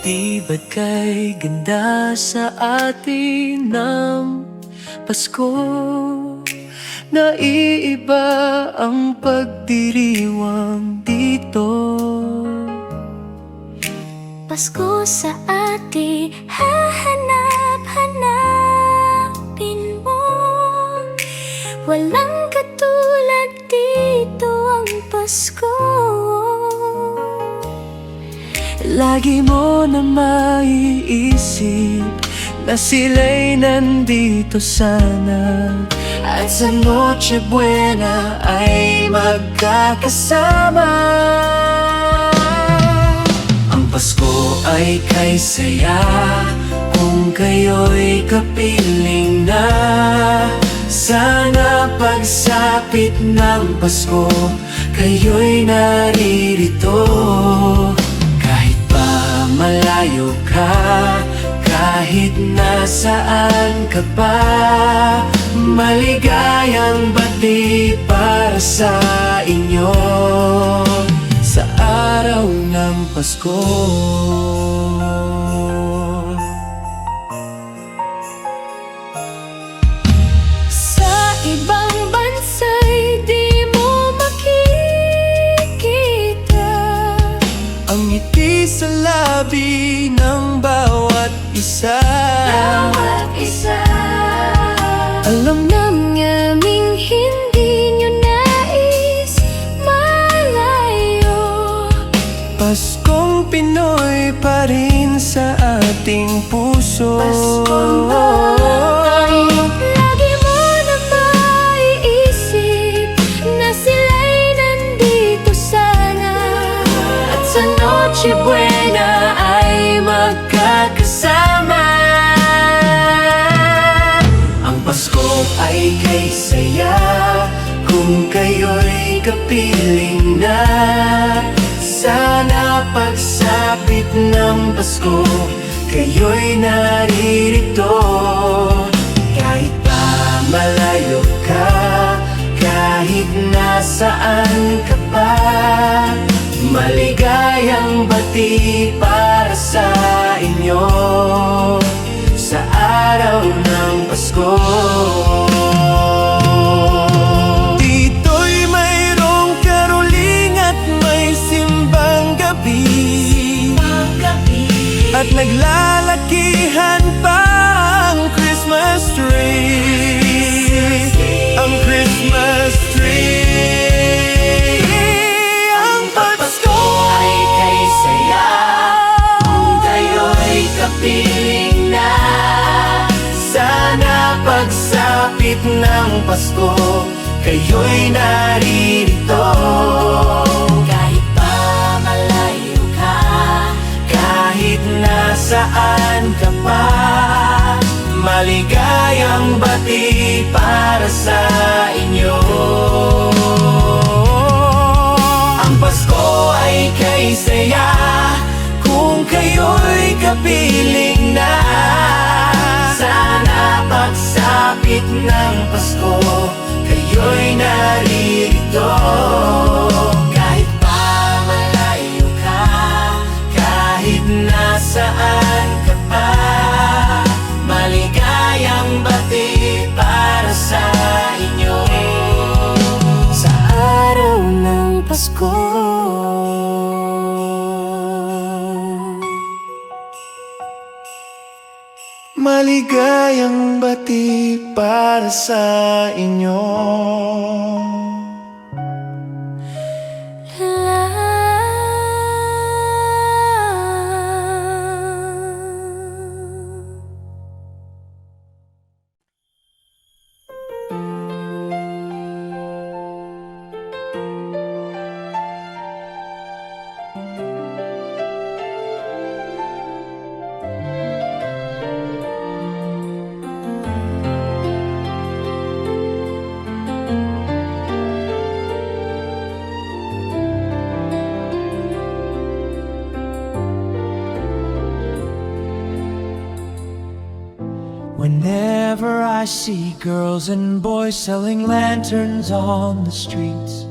Di ba't kay ganda sa atin ng Pasko? Naiiba ang pagdiriwang dito. Pasko sa atin, hahanap-hanapin mo. Walang katulad dito ang Pasko. Lagi mo na maiisip na sila'y nandito sana, at sa Noche Buena ay magkakasama. Ang Pasko ay kay saya kung kayo'y kapiling na. Sana pagsapit ng Pasko, kayo'y naririto. Malayo ka, kahit nasaan ka pa, maligayang bati para sa inyo sa araw ng Pasko. Sa ibang bansa'y di mo makikita ang ngiti sa labi ng bawat isa. Alam naming hindi nyo nais malayo. Paskong Pinoy pa rin sa ating puso. Paskong bahay, lagi mo na maiisip na sila'y nandito sana, at sa Noche Buena ay magkakasama. Ang Pasko ay kay saya kung kayo'y kapiling na. Sana pagsapit ng Pasko, kayo'y naririto. Kahit pa malayo ka, kahit nasaan ka pa, maligayang bati para sa inyo sa araw ng Pasko. Dito'y mayroong karoling at may simbang gabi, at naglalakihan pa ang Christmas tree. Ang Christmas tree. Ang Pasko ay kay saya kung kayo'y kapiling na. Sana pagsapit ng Pasko, kayo'y naririto. Kahit pa malayo ka, Kahit nasaan ka pa, maligayang bati para sa inyo. Ang Pasko ay kay saya kung kayo'y kapiling na. Sana pagsapit ng Pasko, kayo'y naririto. Kahit pa malayo ka, kahit nasaan ka pa, maligayang bati para sa inyo sa araw ng Pasko. Maligayang bati para sa inyo. I see girls and boys selling lanterns on the streets.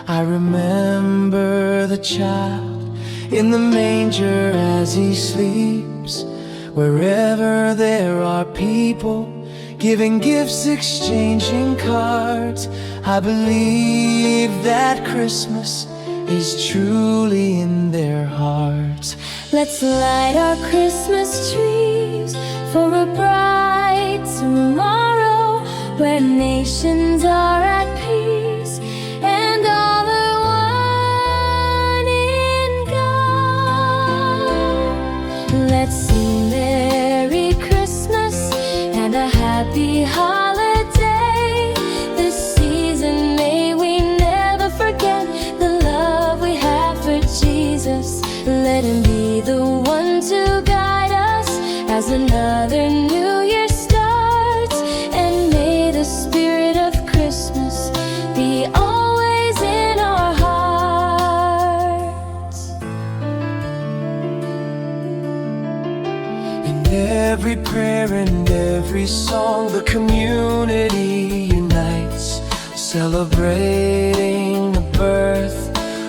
I remember the child in the manger as he sleeps. Wherever there are people giving gifts, exchanging cards, I believe that Christmas is truly in their hearts. Let's light our Christmas trees for a bright tomorrow, where nations are at peace and all are one in God. Let's sing Merry Christmas and a happy holiday. This season may we never forget the love we have for Jesus. Let Him be the one to guide us as another new year starts, and may the spirit of Christmas be always in our hearts. In every prayer and every song, the community unites, celebrating the birth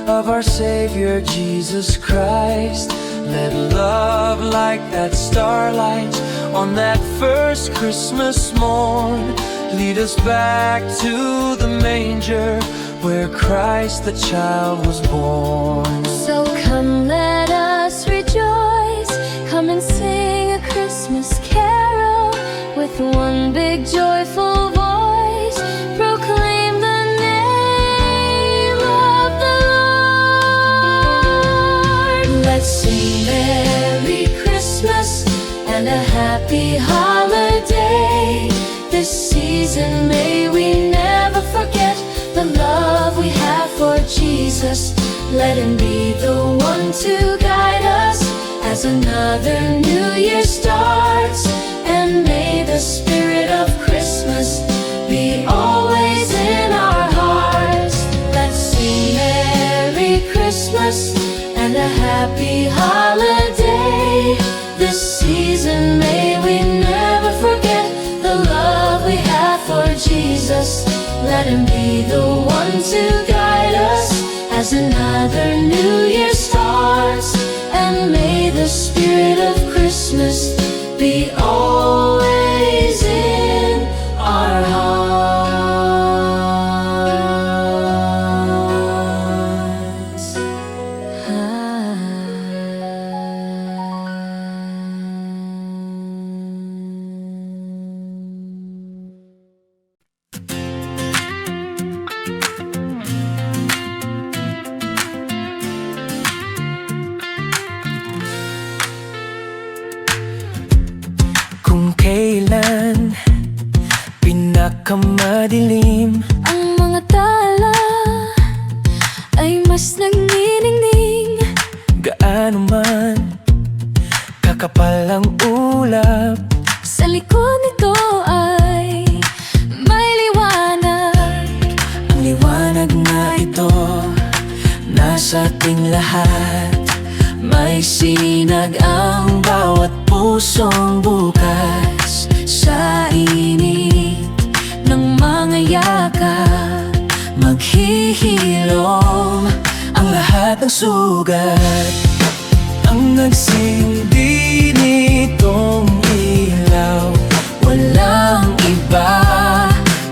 of our Savior Jesus Christ. Let love like that starlight on that first Christmas morn lead us back to the manger where Christ the child was born. So come, let us rejoice, come and sing a Christmas carol with one big joyful voice. Proclaim the name of the Lord. Let's sing Merry Christmas and a happy holiday. This season may we never forget the love we have for Jesus. Let Him be the one to guide us as another new year starts, and may the spirit of Christmas be always in our hearts. Let's sing Merry Christmas and a happy holiday. This season may we never forget the love we have for Jesus. Let Him be the one to guide us as another new year starts, and may the spirit of Christmas be always in our hearts. Kung kailan pinakamadilim, Ang mga tala ay mas nagniningning. gaano man kakapal ang ulap, Sa likod nito ay may liwanag. ang liwanag na ito nasa ating lahat. May sinag ang bawat pusong bukas sa init ng mga yakap. Maghihilom ang lahat ng sugat. Ang nagsindi nitong ilaw, walang iba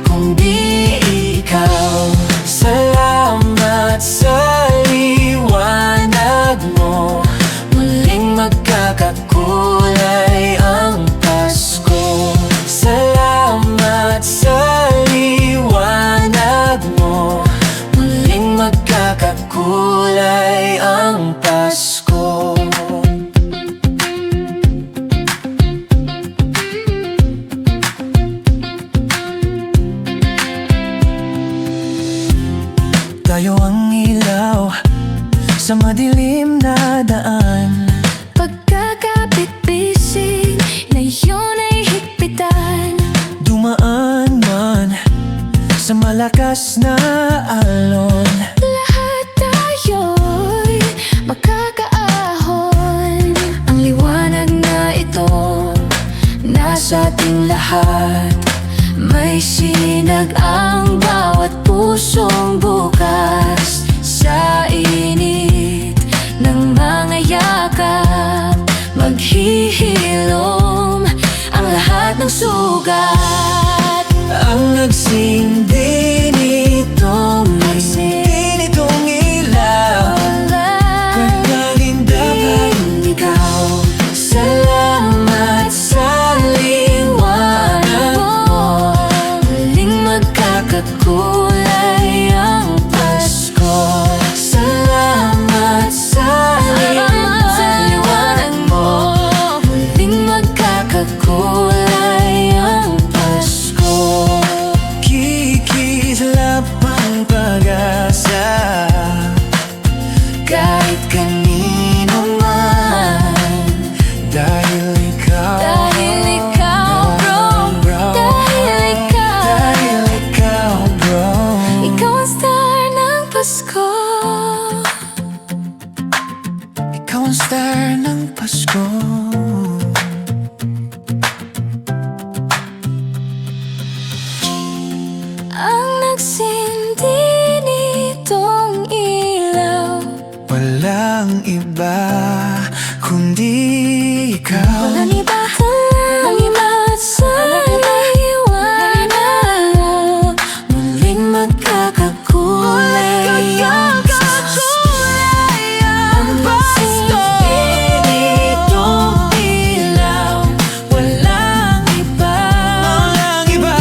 kundi ikaw. Salamat sa liwanag mo, muling magkakakulay ang Pasko. Salamat sa liwanag mo, muling magkakakulay ang Pasko. Tayo ang ilaw sa madilim na daan. Pagkakapit-bisig na iyon ay higpitan. Dumaan man sa malakas na alon, Lahat tayo'y makakaahon. Ang liwanag na ito nasa ating lahat. May sinag ang bawat pusong bukas sa init ng mga yakap. Maghihilom ang lahat ng sugat. Ang nagsindi nitong ilaw, panalin dapat ikaw. Salamat sa liwanag mo. Muling magkakakulay ang Pasko. Salamat sa liwanag mo. Muling magkakakulay ang Pasko. Kikislap ang pag-asa kahit kanino man, dahil ikaw, bro. Dahil ikaw, bro. ikaw ang star ng Pasko. Ikaw ang star ng Pasko. Ang nagsindi nitong ilaw, Walang iba kundi ikaw. walang iba. Salamat sa liwanag mo. Muling magkakakulay ang Pasko. Ang nagsindi nitong ilaw, walang iba. Walang iba.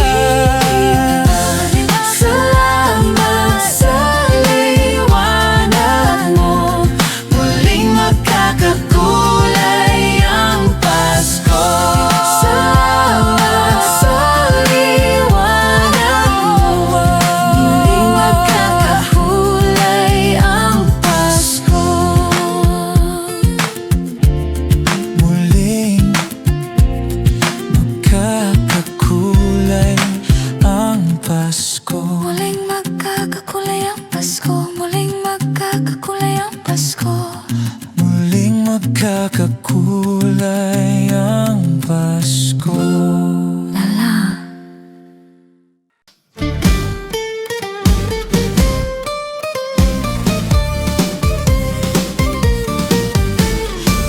Salamat sa liwanag mo. Muling magkakakulay ang Pasko. Salamat sa liwanag mo. Muling magkakakulay ang Pasko. Muling magkakakulay ang Pasko. Muling magkakakulay ang Pasko. Muling magkakakulay ang Pasko. Muling magkakakulay ang Pasko.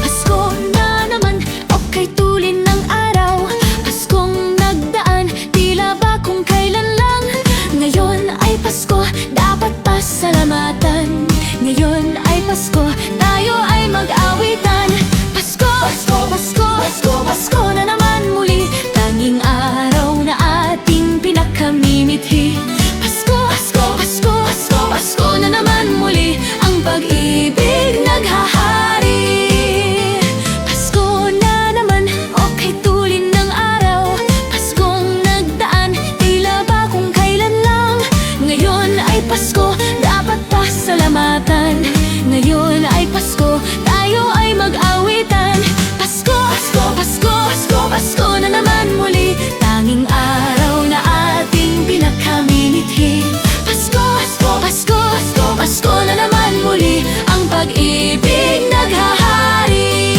Pasko na naman, okay tulin ng araw. Paskong nagdaan, tila ba kung kailan lang. Ngayon ay Pasko, dapat pasalamatan. Ngayon ay Pasko, tayo ay mag-awitan. Pasko, Pasko, Pasko, Pasko, Pasko na naman muli. Tanging araw na ating pinakamimithi. Pasko, Pasko, Pasko, Pasko, Pasko na naman muli. Ang pag-ibig naghahari. Pasko na naman, okay tulin ng araw. Paskong nagdaan, tila ba kung kailan lang. Ngayon ay Pasko, dapat pasalamatan. Ngayon ay Pasko, tayo ay mag-awitan. Pasko, Pasko, Pasko, Pasko, Pasko na naman muli. Tanging araw na ating pinakamimithi. Pasko, Pasko, Pasko, Pasko, Pasko na naman muli. Ang pag-ibig naghahari.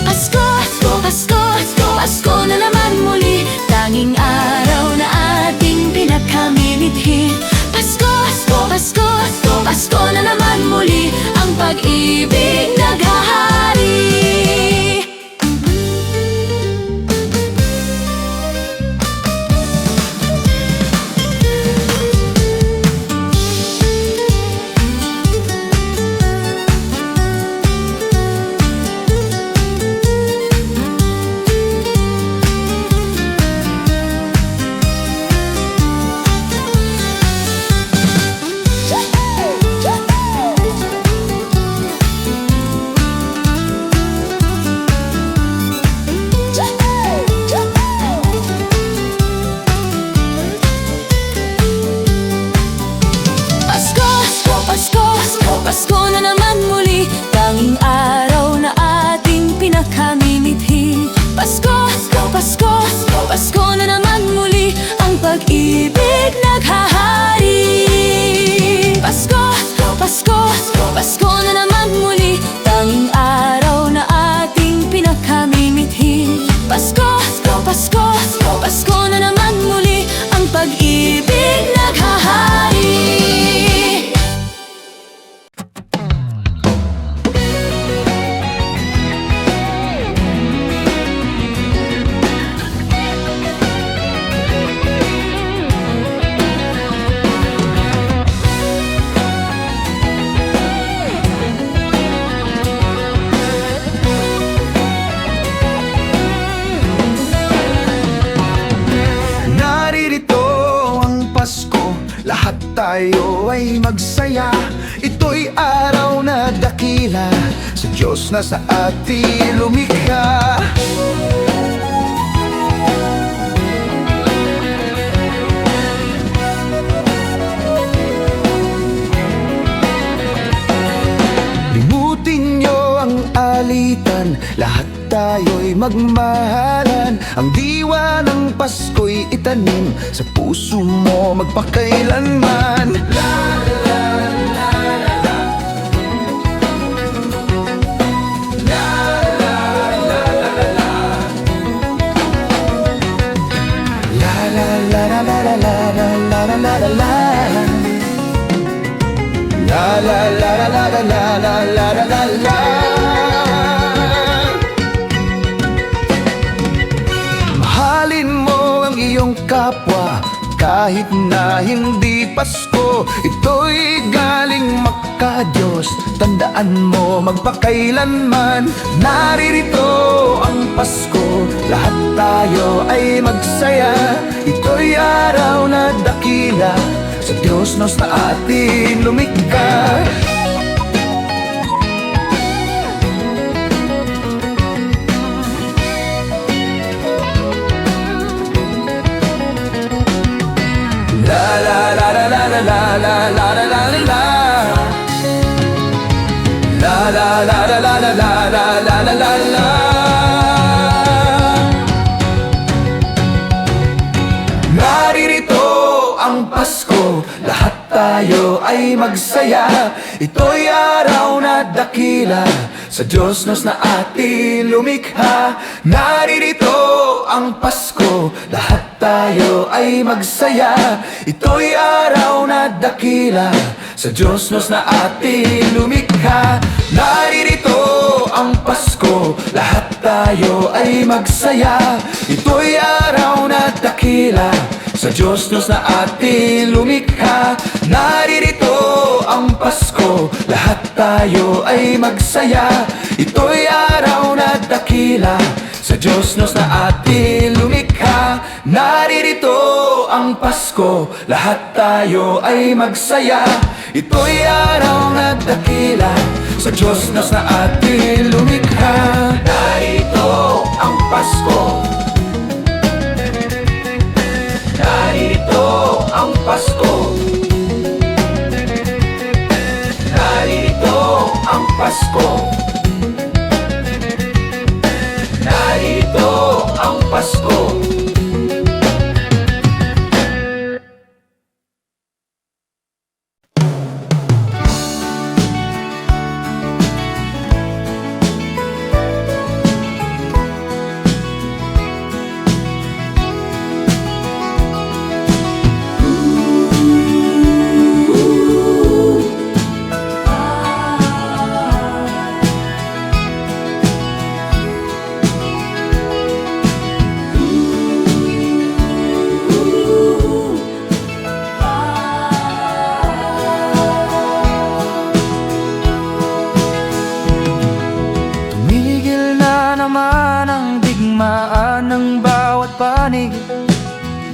Pasko, Pasko, Pasko, Pasko, Pasko na naman muli. Tanging araw na ating pinakamimithi. Pasko, Pasko, Pasko, Pasko, Pasko na naman muli. Ang pag-ibig naghahari. Pasko na naman muli, tanging araw na ating pinakamimithi. Pasko, Pasko, Pasko na naman muli, ang pag-ibig naghahari. Pasko, Pasko, Pasko na naman muli, tanging araw na ating pinakamimithi. Pasko, Pasko, Pasko na naman muli, tayo ay magsaya. Ito'y araw na dakila sa Diyos na sa atin lumikha. Limutin niyo ang alitan, lahat tayo'y magmahalan. Ang diwa ng Pasko'y itanim sa puso mo magpakailanman. La la la la la. La la la la la la. La la la la la la la la la la la la. La la la la la la la la la la la. Mahalin mo ang iyong kapwa kahit na hindi Pasko. Ito'y galing maka-Diyos, tandaan mo magpakailanman. Naririto ang Pasko, lahat tayo ay magsaya. Ito'y araw na dakila sa Diyos na sa atin lumikha. La la la la la la la la la la la la. La la la la la la la la la la la. Naririto ang Pasko, lahat tayo ay magsaya. Ito'y araw na dakila sa Diyos na sa atin lumikha. Naririto ang Pasko, lahat tayo ay magsaya. Ito'y araw na dakila sa Diyos na sa atin lumikha. Naririto ang Pasko, lahat tayo ay magsaya. Ito'y araw na dakila sa Diyos na sa atin lumikha. Naririto ang Pasko, lahat tayo ay magsaya. Ito'y araw na dakila sa Diyos na sa atin lumikha. Naririto ang Pasko, lahat tayo ay magsaya. Ito'y araw na dakila sa Diyos na sa atin lumikha. Narito ang Pasko, narito ang Pasko, narito ang Pasko, narito ang Pasko.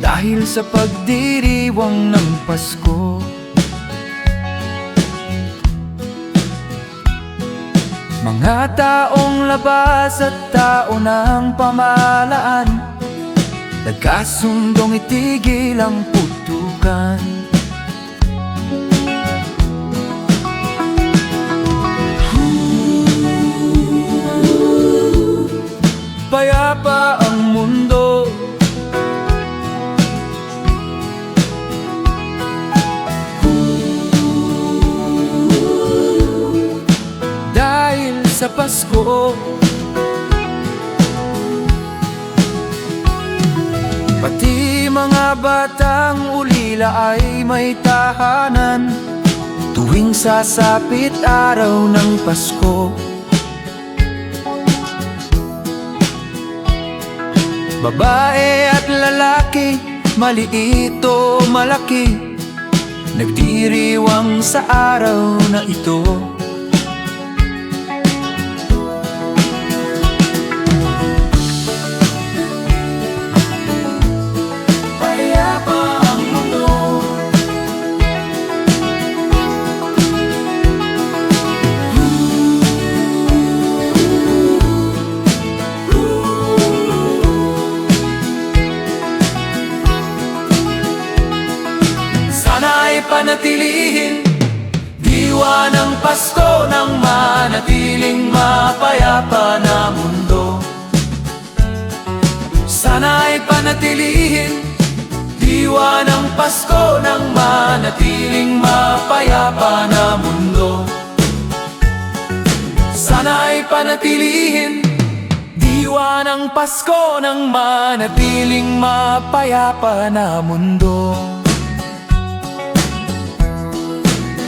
Dahil sa pagdiriwang ng Pasko, mga taong labas at tao ng pamahalaan nagkasundong itigil ang putukan. Payapa ang mundo, dahil sa Pasko. Pati mga batang ulila ay may tahanan tuwing sasapit araw ng Pasko. Babae at lalaki, maliit o malaki, nagdiriwang sa araw na ito. Payapa ang mundo, Sana'y panatilihin, diwa ng Pasko nang manatiling mapayapa na mundo. Sana'y panatilihin, diwa ng Pasko nang manatiling mapayapa na mundo. Sana'y panatilihin, diwa ng Pasko nang manatiling mapayapa na mundo.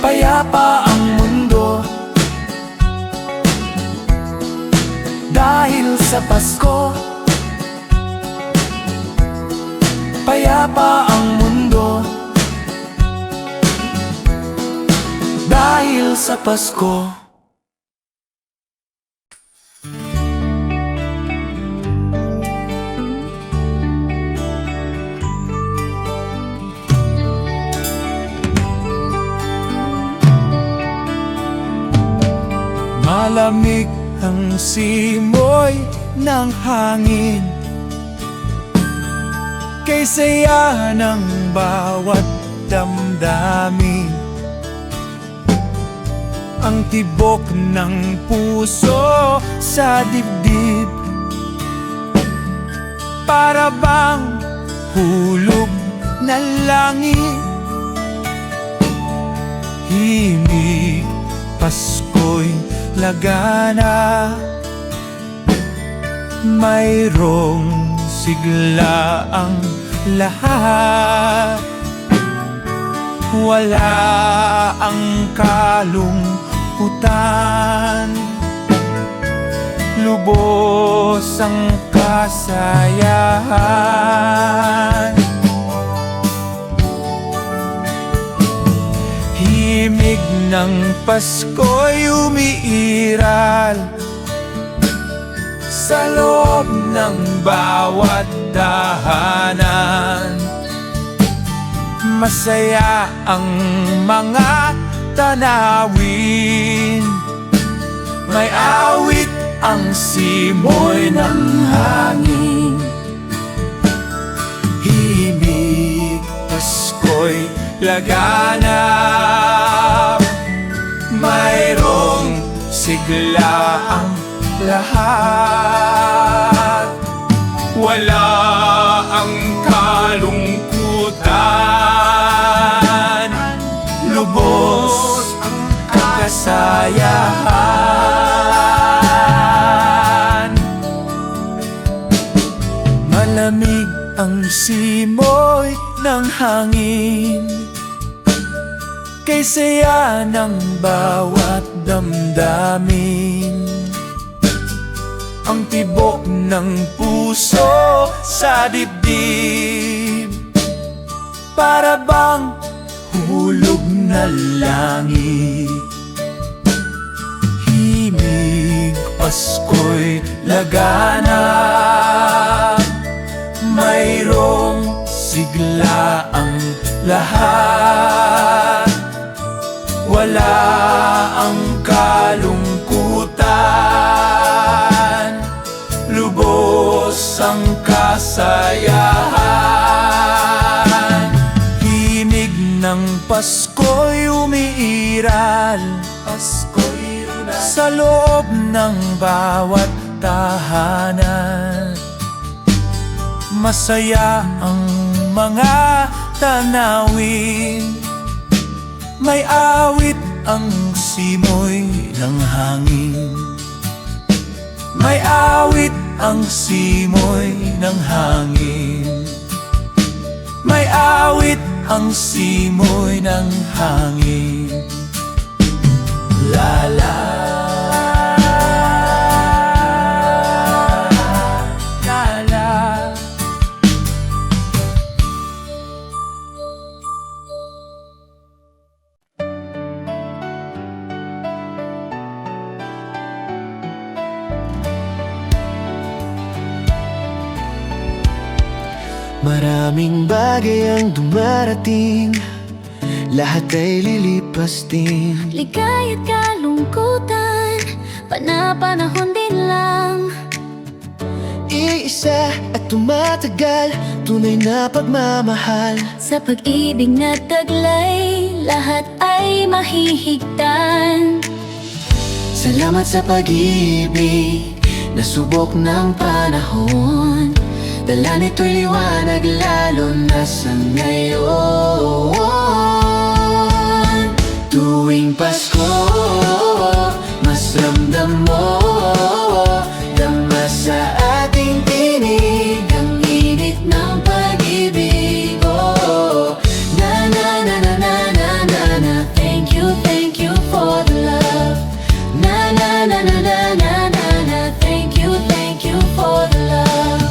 Payapa ang mundo dahil sa Pasko. Payapa ang mundo dahil sa Pasko. Malamig ang simoy ng hangin, kay saya ng bawat damdamin. Ang tibok ng puso sa dibdib, para bang hulog na langit. Himig, Pasko'y lagana, mayroong sigla ang lahat. Wala ang kalungkutan, lubos ang kasayahan. Himig ng Pasko'y umiiral sa loob ng bawat tahanan. Masaya ang mga tanawin, may awit ang simoy ng hangin. Himig, Pasko'y laganap, mayroong sigla ang lahat. Wala ang kalungkutan, lubos ang kasayahan. Malamig ang simoy ng hangin, kay saya ng bawat damdamin. Ang tibok ng puso sa dibdib, para bang hulog na langit. Himig, Pasko'y laganap, mayroong sigla ang lahat. Wala ang kalungkutan, lubos ang kasayahan. Himig ng Pasko'y umiiral, sa loob ng bawat tahanan. Masaya ang mga tanawin, may awit ang simoy ng hangin. May awit ang simoy ng hangin. May awit ang simoy ng hangin. La la la la. Maraming bagay ang dumarating, lahat ay lilipas din. Ligaya't kalungkutan, panapanahon din lang. iisa at tumatagal, tunay na pagmamahal. Sa pag-ibig na taglay, lahat ay mahihigtan. Salamat sa pag-ibig na subok ng panahon. Dala nito'y liwanag lalo na sa ngayon. Tuwing Pasko, mas ramdam mo dama sa ating tinig ang init ng pag-ibig. Oh, na na na na na na na na. Thank you for the love. Na na na na na na na na. Thank you for the love.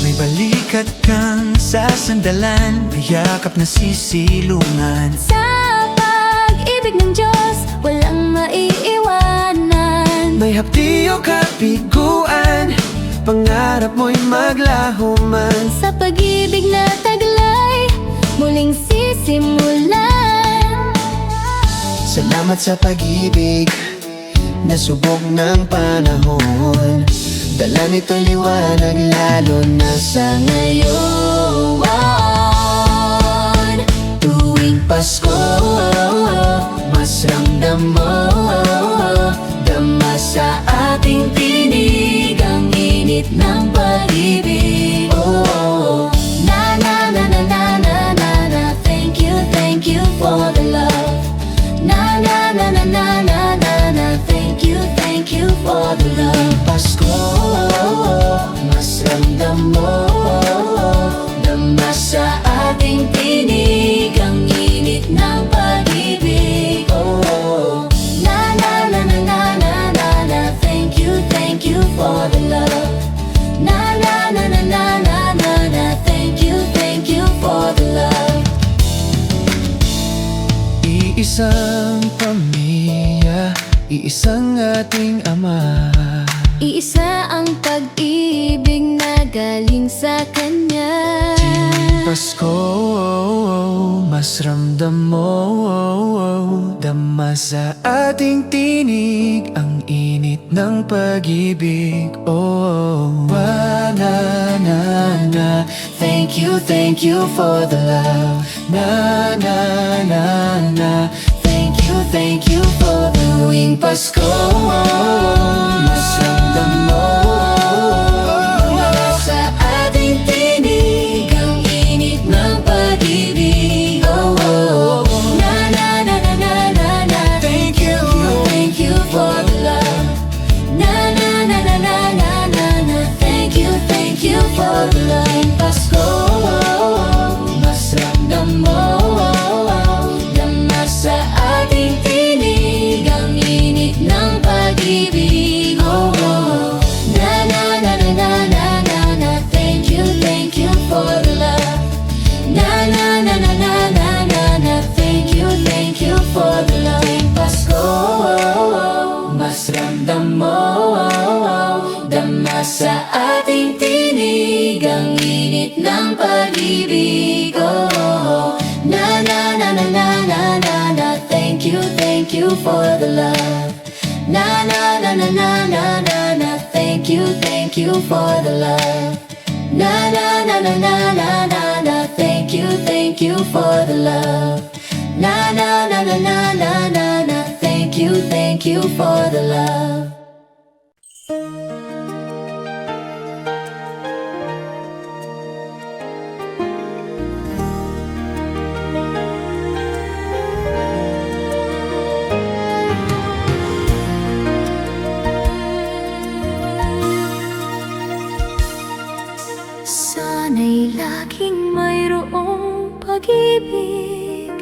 May balikat kang sasandalan, may yakap na sisilungan. Sa pag-ibig ng Diyos, walang maiiwanan. May hapdi o kabiguan, pangarap mo'y maglaho man. Sa pag-ibig na taglay, muling sisimulan. Salamat sa pag-ibig na subok ng panahon. Dala nito'y liwanag lalo na sa ngayon. Tuwing Pasko, mas ramdam mo dama sa ating tinig ang init ng pag-ibig. Oh, Na na na na na na na na. Thank you for the love. Na na na na na na na na. Thank you for the love. Pasko, mas ramdam mo dama sa ating tinig ang init ng pag-ibig. Oh, Na na na na na na na na. Thank you for the love. Na na na na na na na na. Thank you for the love. iisang pamilya, iisang ating Ama. Iisa ang pag-ibig na galing sa Kanya. Pasko, mas ramdam mo dama sa ating tinig ang init ng pag-ibig. Oh, na na na. Thank you for the love. Na na na na. Thank you for the tuwing Pasko. Mas ramdam mo sa ating tinig ang init ng pag-ibig. Oh, oh, oh. Na na na na na na na. Thank you for the love. Na na na na na na na na. Thank you for the love. Pasko, mas ramdam mo dama sa ating tinig ang init ng pag-ibig. Oh, oh. Na na na na na na na na. Thank you for the love. Na na na na na na na na. Thank you for the love. Pasko, mas ramdam mo dama sa ating tinig ang init ng pag-ibig. Oh, Na na na na na na na na. Thank you for the love. Na na na na na na na na. Thank you for the love. Na na na na na na na na. Thank you for the love. Na na na na na na na na. Thank you for the love. Sana'y laging mayroong pag-ibig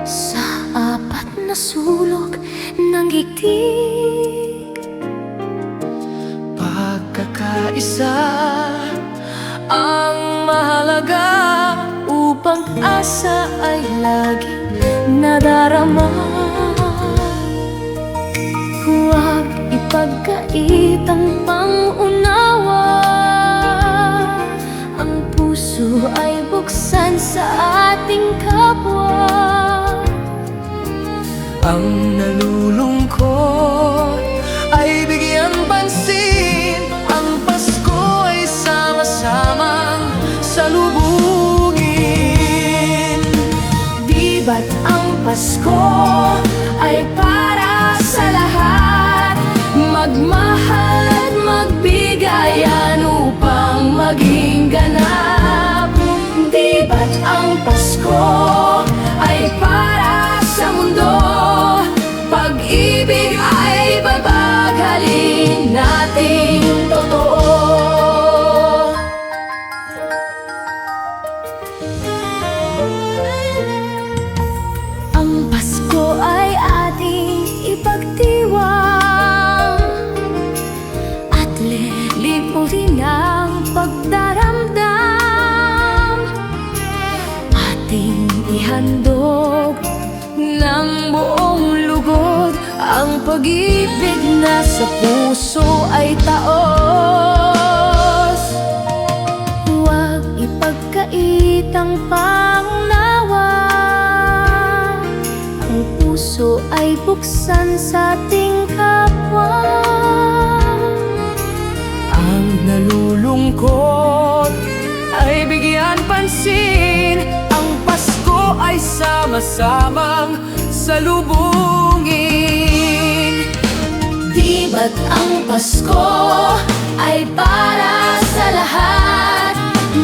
sa apat na sulok ng higdig. pagkakaisa Ang mahalaga upang asa ay laging nadarama. Huwag ipagkait ang pangunawa. Ang puso ay buksan sa ating kapwa. ang Pasko ay para sa lahat. Magmahal at magbigayan upang maging ganap. Di ba't ang Pasko ay para sa mundo? Pag-ibig ay babagalin nating totoo. Ang Pasko ay ating ipagdiwang at lilimutin ang pagdaramdam. Ating ihandog ng buong lugod ang pag-ibig na sa puso ay taos. Huwag ipagkait ang pangunawa. Ang puso ay buksan sa ating kapwa. Ang nalulungkot ay bigyan pansin. Ang Pasko ay sama-samang salubungin. Di ba't ang Pasko ay para sa lahat?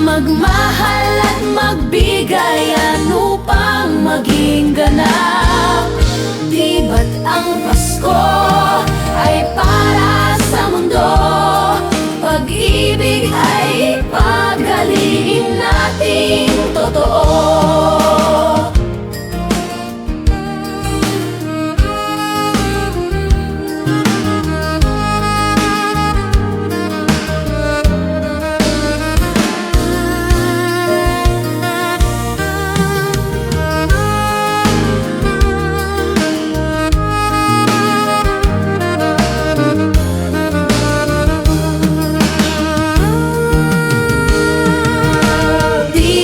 Magmahal at magbigayan upang maging ganap. Di ba't ang Pasko ay para sa mundo? Pag-ibig ay ipaghalin nating totoo.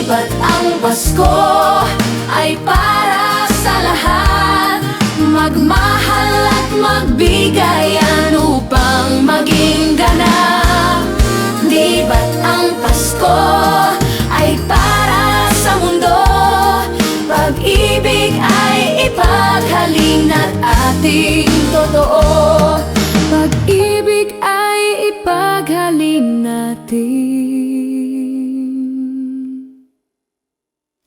Ba't ang Pasko ay para sa lahat? Magmahal at magbigayan upang maging ganap. Di ba't ang Pasko ay para sa mundo? Pag-ibig ay ipaghalin at ating totoo. Pag-ibig ay ipaghalin natin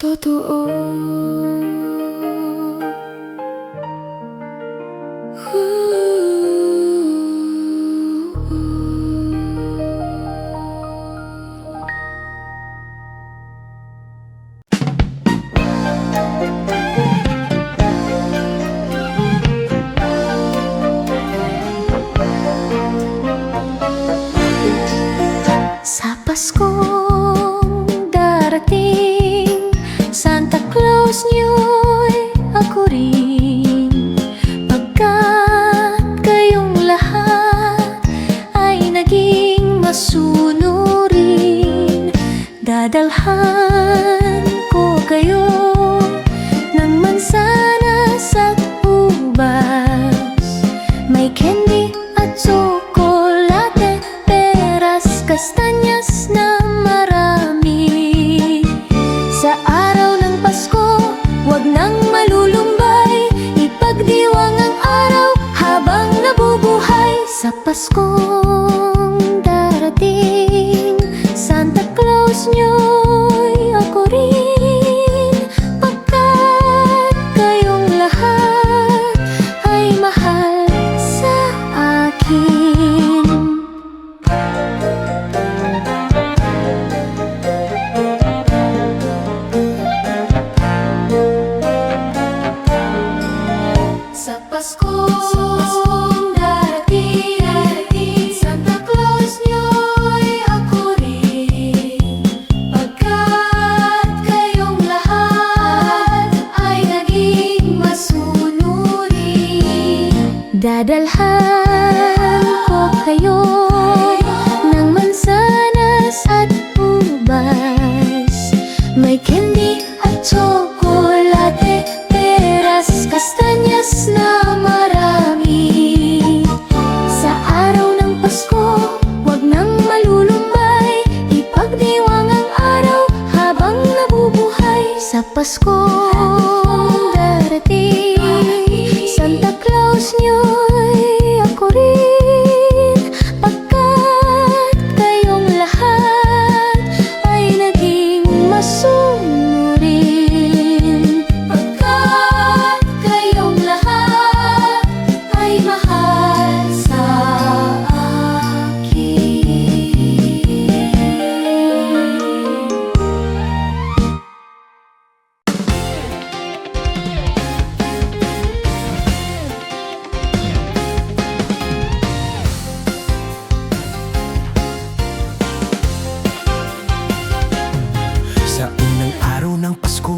totoo. Sa Paskong darating, Santa Claus niyo'y ako rin. Pagkat kayong lahat ay naging masunurin, dadalhan ko kayo ng mansanas at ubas. May candy at tsokolate, peras, kastanyas na marami. Sa araw ng Pasko, huwag nang malulumbay. Ipagdiwang ang araw habang nabubuhay. Sa Paskong darating, Santa Claus niyo'y ako rin. Pagkat kayong lahat ay mahal sa akin. Sa Paskong darating, Santa Claus niyo'y ako rin. Pagkat kayong lahat ay naging masunurin, dadalhan ko kayo ng mansanas at ubas. May candy at tsokolate, peras, kastanyas na marami. Sa araw ng Pasko, huwag nang malulumbay. Ipagdiwang ang araw habang nabubuhay. Sa Paskong darating,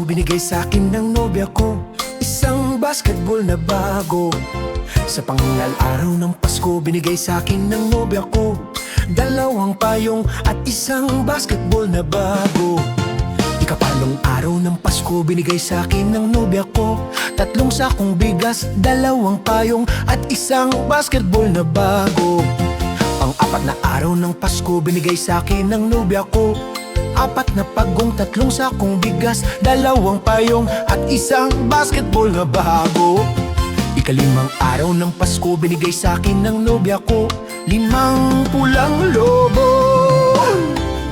Pasko binigay sa'kin ng nobya ko isang basketball na bago. Sa pangal araw ng Pasko binigay sa'kin ng nobya ko dalawang payong at isang basketball na bago. Ikapalong araw ng Pasko binigay sa'kin ng nobya ko tatlong sakong bigas, dalawang payong at isang basketball na bago. Pang-apat na araw ng Pasko binigay sa'kin ng nobya ko apat na pagong, tatlong sakong bigas, dalawang payong at isang basketball na bago. Ikalimang araw ng Pasko binigay sa'kin ng nobya ko limang pulang lobo,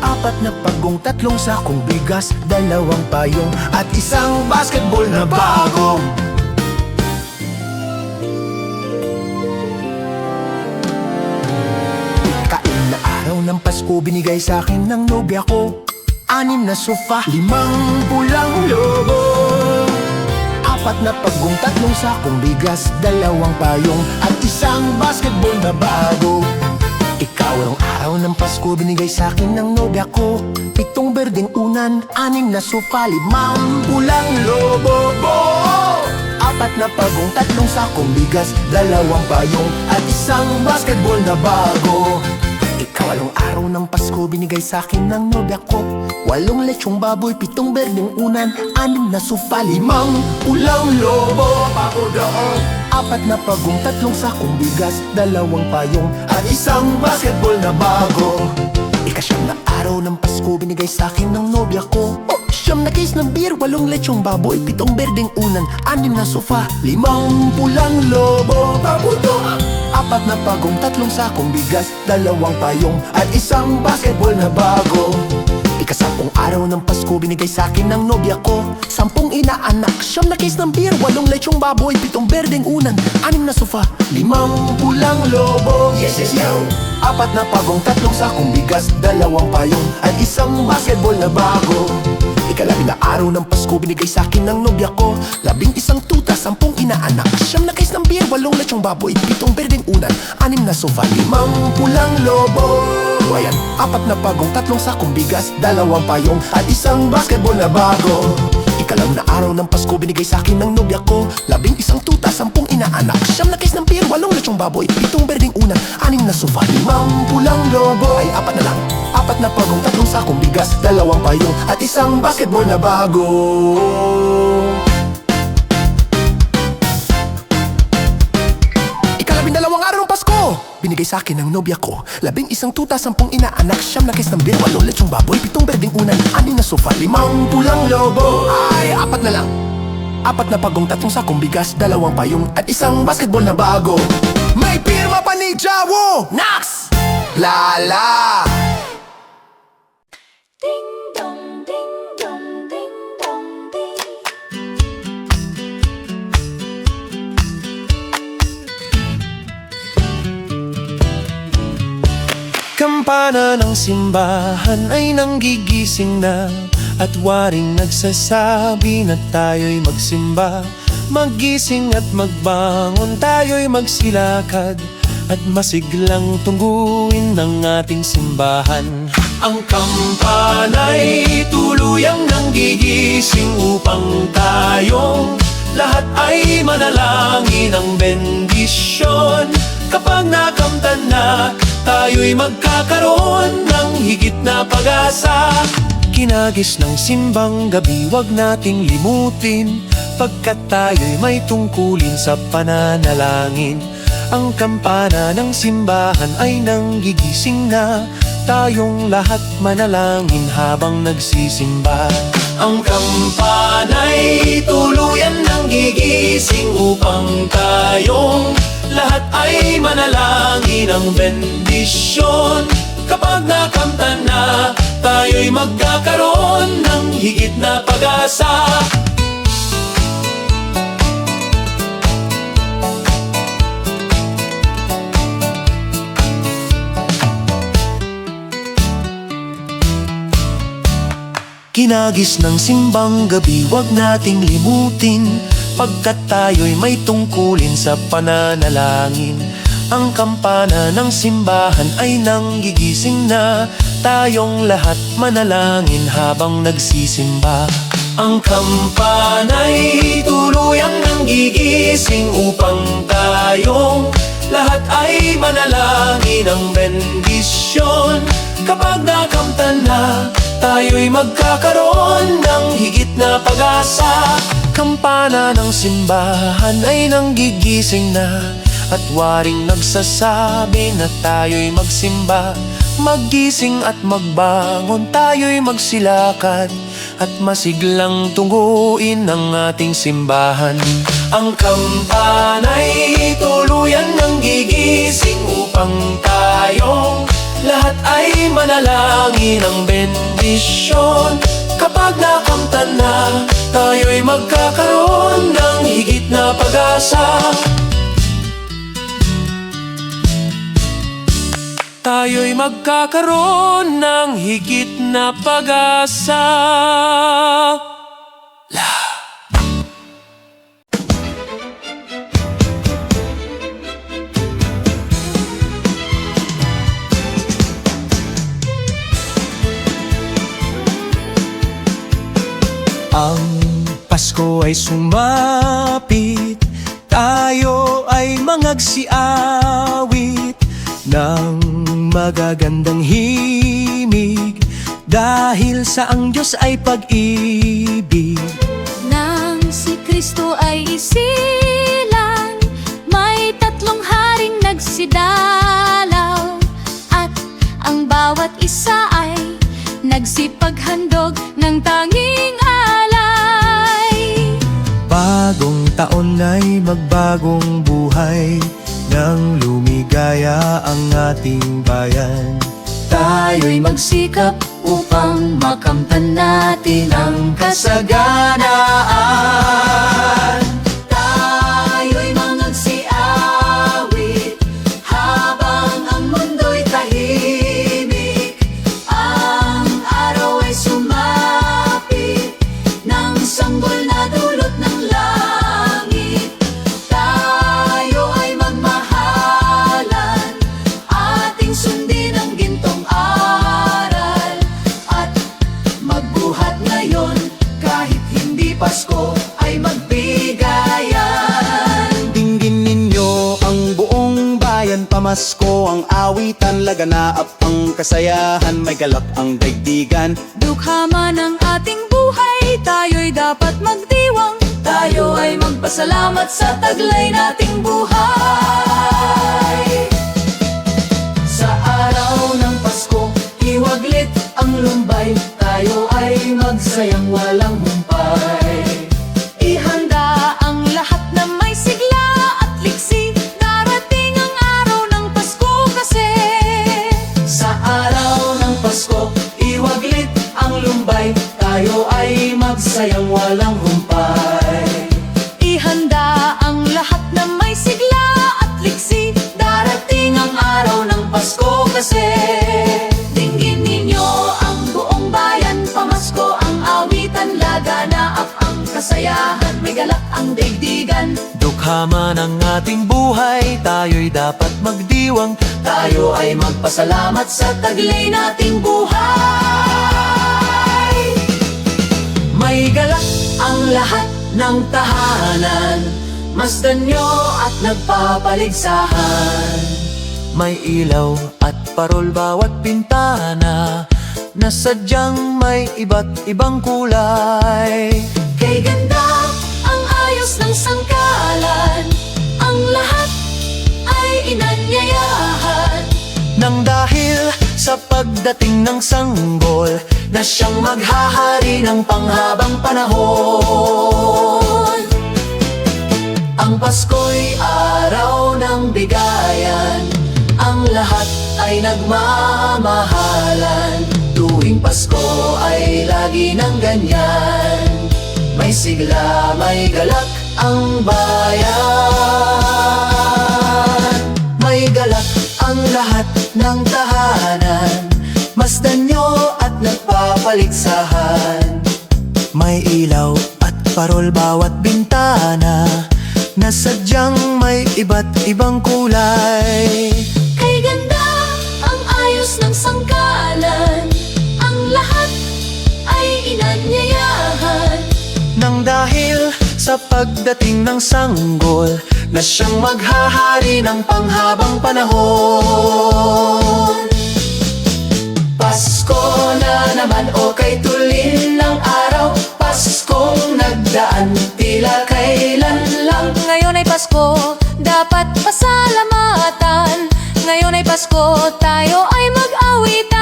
apat na pagong, tatlong sakong bigas, dalawang payong at isang basketball na bago. Ikaim na araw ng Pasko binigay sa'kin ng nobya ko anim na sofa, limang pulang lobo, apat na pagong, tatlong sakong bigas, dalawang payong at isang basketball na bago. Ikawalong araw ng Pasko binigay sa'kin ng nobya ko pitong berdeng unan, anim na sofa, limang pulang lobo, apat na pagong, tatlong sakong bigas, dalawang payong at isang basketball na bago. Ikawalong araw ng Pasko binigay sa'kin ng nobya ko walong lechong baboy, pitong berdeng unan, anim na sofa, limang pulang lobo, apat na pagong, tatlong sakong bigas, dalawang payong at isang basketball na bago. Ikasyam na araw ng Pasko binigay sa'kin ng nobya ko siyam na case ng beer, walong lechong baboy, pitong berdeng unan, anim na sofa, limang pulang lobo, apat na pagong, tatlong sakong bigas, dalawang payong at isang basketball na bago. Ikasampung araw ng Pasko binigay sa'kin ng nobya ko sampung inaanak, siyam na case ng beer, walong lechong baboy, pitong berdeng unan, anim na sofa, limang pulang lobo, apat na pagong, tatlong sakong bigas, dalawang payong at isang basketball na bago. Ikalabing na araw ng Pasko binigay sa'kin ng nobya ko 11 tuta, 10 inaanak, siyam na case ng beer, walong lechong baboy, pitong berdeng unan, anim na sofa, limang pulang lobo, ayan, apat na pagong, tatlong sakong bigas, dalawang payong at isang basketball na bago. Ikalam na araw ng Pasko binigay sa'kin ng nobya ko 11 tuta, 10 inaanak, siyam na case ng beer, walong lechong baboy, pitong berdeng unan, anim na sofa, limang pulang lobo, ay apat na lang, apat na pagong, tatlong sakong bigas, dalawang payong at isang basketball na bago. Ikalabindalawang araw ng Pasko binigay sa'kin ng nobya ko 11 tuta, 10 inaanak, siyam na case ng beer, walong lechong baboy, pitong berdeng unan, anim na sofa, limang pulang lobo, ay apat na lang, apat na pagong, tatlong sakong bigas, dalawang payong at isang basketball na bago. May pirma pa ni Jawo Nax Lala. Ding dong, ding dong, ding dong, ding. Kampana ng simbahan ay nanggigising na at waring nagsasabi na tayo'y magsimba. Magising at magbangon, tayo'y magsilakad at masiglang tungguin ng ating simbahan. Ang kampana'y tuluyang nanggigising upang tayong lahat ay manalangin ng bendisyon. Kapag nakamtan na, tayo'y magkakaroon ng higit na pag-asa. Kinagis ng simbang gabi, wag nating limutin, pagkat tayo'y may tungkulin sa pananalangin. Ang kampana ng simbahan ay nanggigising na, tayong lahat manalangin habang nagsisimba. Ang kampana'y tuluyan nanggigising upang tayong lahat ay manalangin ng bendisyon. Kapag nakamtan na, tayo'y magkakaroon ng higit na pag-asa. Kinagis ng simbang gabi, wag nating limutin, pagkat tayo'y may tungkulin sa pananalangin. Ang kampana ng simbahan ay nanggigising na, tayong lahat manalangin habang nagsisimba. Ang kampana'y tuluyang nanggigising upang tayong lahat ay manalangin ng bendisyon. Kapag nakamtan na, tayo'y magkakaroon ng higit na pag-asa. Kampana ng simbahan ay nanggigising na, at waring nagsasabi na tayo'y magsimba. Maggising at magbangon, tayo'y magsilakad at masiglang tunguin ang ating simbahan. Ang kampana'y tuluyan ng gigising upang tayong lahat ay manalangin ng bendisyon. Kapag nakamtan na, tayo'y magkakaroon ng higit na pag-asa. Tayo'y magkakaroon ng higit na pag-asa. Ang Pasko ay sumapit, tayo ay mangagsiawit ng magagandang himig, dahil sa ang Diyos ay pag-ibig. Nang si Kristo ay isilang, may tatlong haring nagsidalaw, at ang bawat isa ay nagsipaghandog ng tanging alay. Bagong taon ay magbagong buhay, nang lumigaya ang ating bayan. Tayo'y magsikap upang makamtan natin ang kasaganaan. Tayo'y mangagsiawit habang ang mundo'y tahimik. Ang araw ay sumapit ng sanggol na dulot ng langit. Tayo ay magmahalan, ating sundin ang gintong aral, at magbuhat ngayon kahit hindi Pasko ay magbigayan. Dinggin ninyo ang buong bayan, pamasko ang awitan, laganap ang kasayahan, may galak ang daigdigan. Dukha man ang ating buhay, tayo'y dapat magdiwang. Tayo ay magpasalamat sa taglay nating buhay. Sa araw ng Pasko, iwaglit ang lumbay, tayo ay magsayang walang humpay. Ihanda ang lahat na may sigla at liksi, darating ang araw ng Pasko kasi. Sa araw ng Pasko, iwaglit ang lumbay, tayo ay magsayang walang humpay. Ihanda ang lahat na may sigla at liksi, darating ang araw ng Pasko kasi. Dinggin ninyo ang buong bayan, pamasko ang awitan, laganap ang kasayahan, may galak ang daigdigan. Dukha man ang ating buhay, tayo'y dapat magdiwang. Tayo ay magpasalamat sa taglay nating buhay. May galak ang lahat ng tahanan, masdan nyo at nagpapaligsahan. May ilaw at parol bawat bintana, na sadyang may iba't ibang kulay. Kay ganda ang ayos ng sangkalan, ang lahat ay inanyayahan. Nang dahil sa pagdating ng sanggol, na siyang maghahari ng panghabang panahon. Ang Pasko'y araw ng bigayan, ang lahat ay nagmamahalan. Tuwing Pasko ay lagi ng ganyan, may sigla, may galak ang bayan. May galak ang lahat ng tahanan, masdan nyo at nagpapaligsahan. May ilaw at parol bawat bintana, na sadyang may iba't ibang kulay. Kay ganda ang ayos ng sangkalan, ang lahat ay inanyayahan. sa pagdating ng sanggol na siyang maghahari ng panghabang panahon. Pasko na naman, okay tulin ng araw. Paskong nagdaan, tila kailan lang. Ngayon ay Pasko, dapat pasalamatan. Ngayon ay Pasko, tayo ay mag-awitan.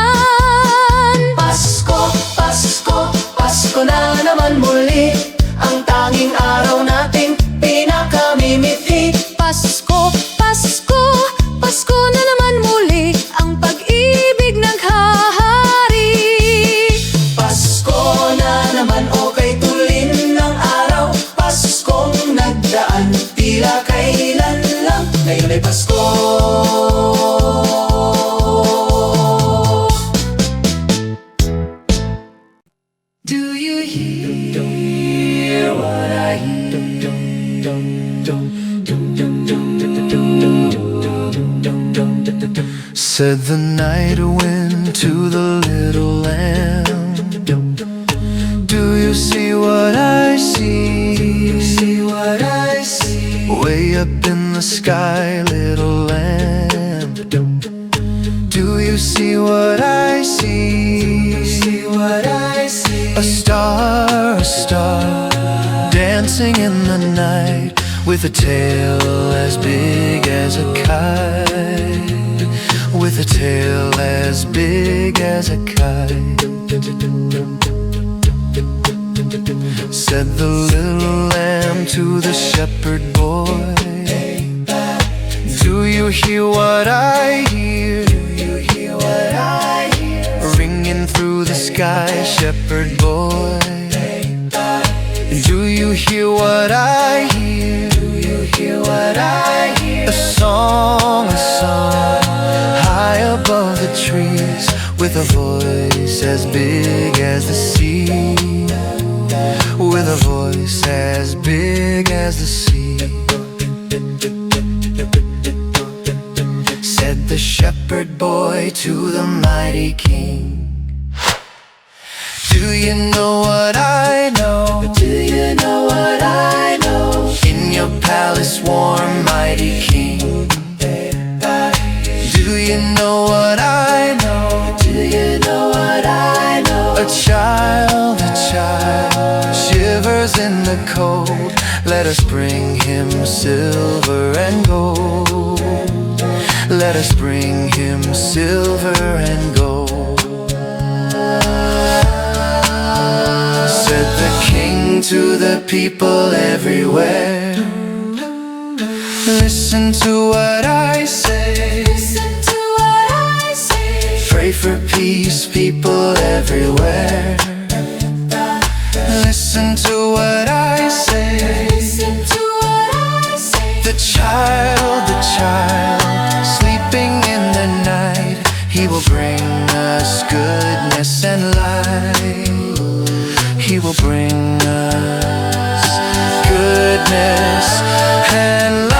Pasko, Pasko, Pasko na naman muli, ang tanging araw nating pinakamimithi. Pasko, Pasko, Pasko na naman muli, ang pag-ibig naghahari. Pasko na naman, okay tulin ng araw. Paskong nagdaan, tila kailan lang. Ngayon ay Pasko. Do you hear what I hear? Said the night wind to the little lamb, do you see what I see? See what I see? Way up in the sky, little lamb, do you see what I see? See what I see? A star, dancing in the night, with a tail as big as a kite. With a tail as big as a kite. Said the little lamb to the shepherd boy, do you hear what I hear? Do you hear what I hear? Ringing through the sky, shepherd boy, do you hear what I hear? Do you hear what I hear? A song, high above the trees, with a voice as big as the sea. With a voice as big as the sea. Said the shepherd boy to the mighty king, do you know what I know? Do you know what I know? In your palace warm, mighty king, do you know what I know? Do you know what I know? A child shivers in the cold. Let us bring him silver and gold. Let us bring him silver and gold. Said the king to the people everywhere, listen to what I say. Listen to what I say. Pray for peace, people everywhere. Listen to what I say. Listen to what I say. The child, sleeping in the night, he will bring us goodness and light. He will bring us goodness and light.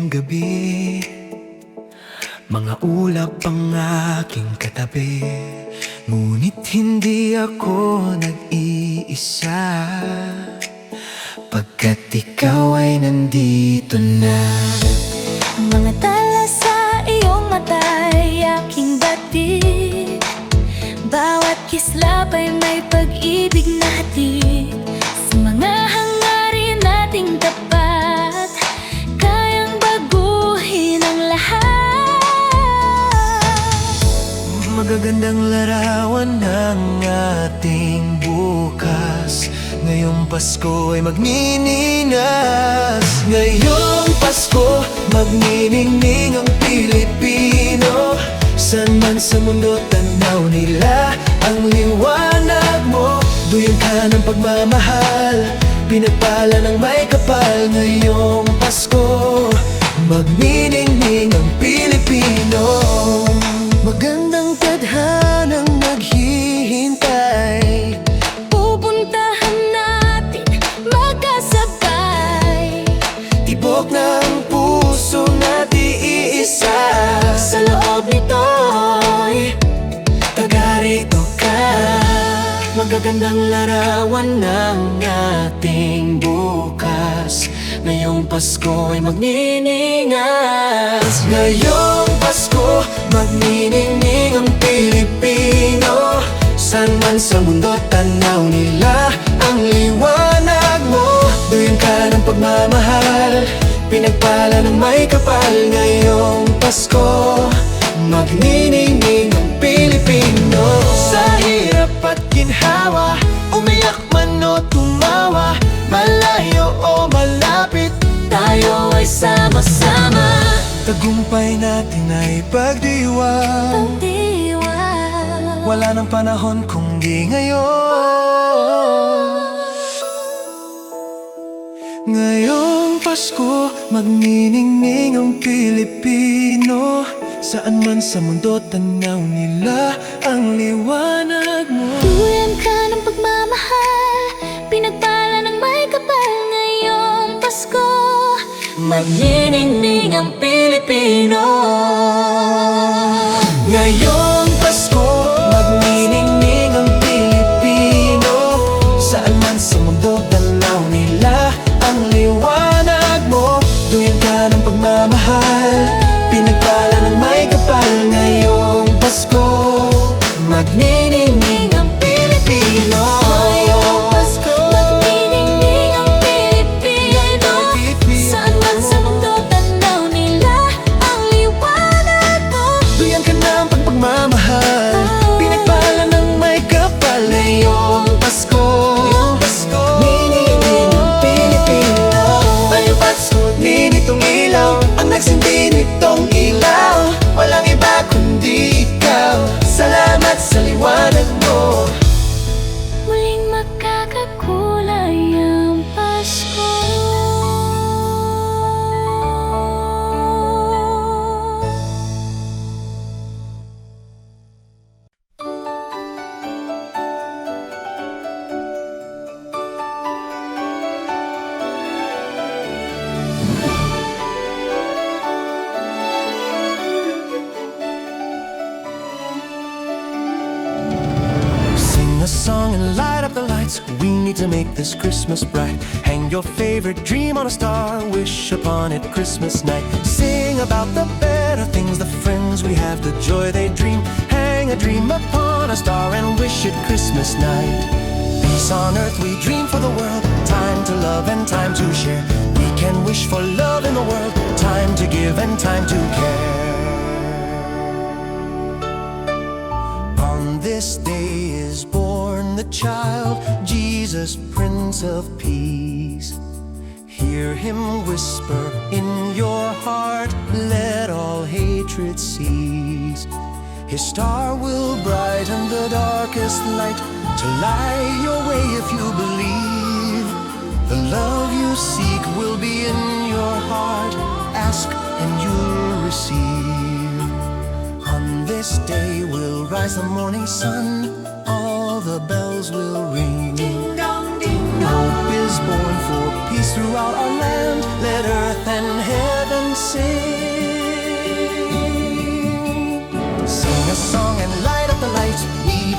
tuwing gabi, mga ulap ang aking katabi. Ngunit hindi ako nag-iisa, pagkat ikaw ay nandito na. Mga tala sa iyong mata'y aking batid. Bawat kislap ay may pag-ibig na hatid. Sa mga hangarin nating tapat, kayang baguhin ang lahat. Magagandang larawan ng ating bukas. Ngayong Pasko ay magniningas. Ngayong Pasko, magniningning ang Pilipino. San man sa mundo tanaw nila ang liwanag mo. Duyan ka ng pagmamahal, pinagpala ng may kapal. Ngayong Pasko, magniningning ang Pilipino. Magandang tadhanang naghihintay, Pupuntahan natin magkasabay. tibok ng puso natin iisa. Sa loob nito'y Taga-rito ka. Magagandang larawan ng ating bukas. Ngayong Pasko ay magniningas. Ngayong Pasko, magniningning ang Pilipino. San man sa mundo tanaw nila ang liwanag mo. Duyan ka ng pagmamahal, pinagpala ng may kapal. Ngayong Pasko, magniningning ang Pilipino. Sa hirap at ginhawa, umiyak man o tumawa, malayo o malapit, tayo ay sama-sama. tagumpay natin ay pagdiwang. Pagdiwang. Wala nang panahon kung di ngayon. Ngayong Pasko, magniningning ang Pilipino. Saan man sa mundo tanaw nila ang liwanag mo. Duyan ka ng pagmamahal, pinagpala ng may kapal. Ngayong Pasko, magniningning ang Pilipino. Ngayong Pasko, magniningning ang Pilipino. Saan man sa mundo tanaw nila ang liwanag mo. Duyan ka ng pagmamahal, pinagpala ng may kapal. Ngayong Pasko, magniningning ang Pilipino. Ngayong Pasko, magniningning ang Pilipino. Saan man sa mundo tanaw nila ang liwanag mo. Duyan ka ng pagmamahal, pinagpala ng may kapal. Ngayong Pasko, niningning ang Pilipino. Ngayong Pasko, ninitong ilaw, ang nagsindi nitong ilaw. Walang iba kundi ikaw. Salamat sa liwanag mo. Muling magkakakulay ang Pasko. Sing a song and light up the lights. We need to make this Christmas bright. Hang your favorite dream on a star. Wish upon it Christmas night. Sing about the better things, the friends we have, the joy they dream. Hang a dream upon a star and wish it Christmas night. Peace on earth we dream for the world. Time to love and time to share. We can wish for love in the world. Time to give and time to care. On this day is born the child, Jesus, Prince of Peace. Hear him whisper in your heart, let all hatred cease. His star will brighten the darkest light, to light your way if you believe. The love you seek will be in your heart. Ask and you'll receive. On this day will rise the morning sun. All the bells will ring. Ding dong, ding dong. Hope is born for peace throughout our land. Let earth and heaven sing.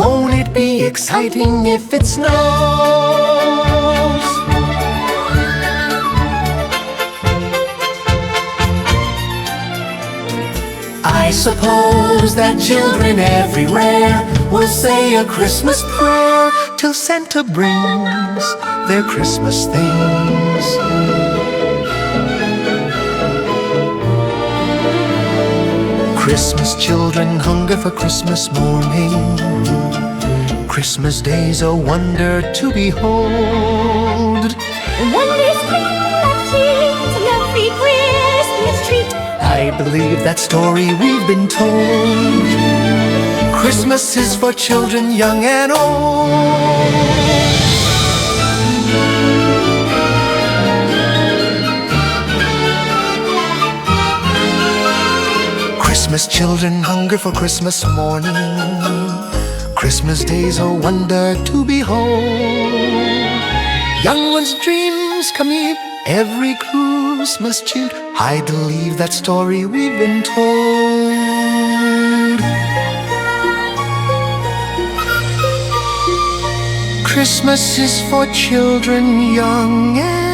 Won't it be exciting if it snows? I suppose that children everywhere will say a Christmas prayer till Santa brings their Christmas things. Christmas children hunger for Christmas morning. Christmas day's a wonder to behold. And when they spring a lovely Christmas treat, I believe that story we've been told. Christmas is for children young and old. Christmas children hunger for Christmas morning. Christmas day's a wonder to behold. Young ones' dreams come in every Christmas cheer. I believe that story we've been told. Christmas is for children young and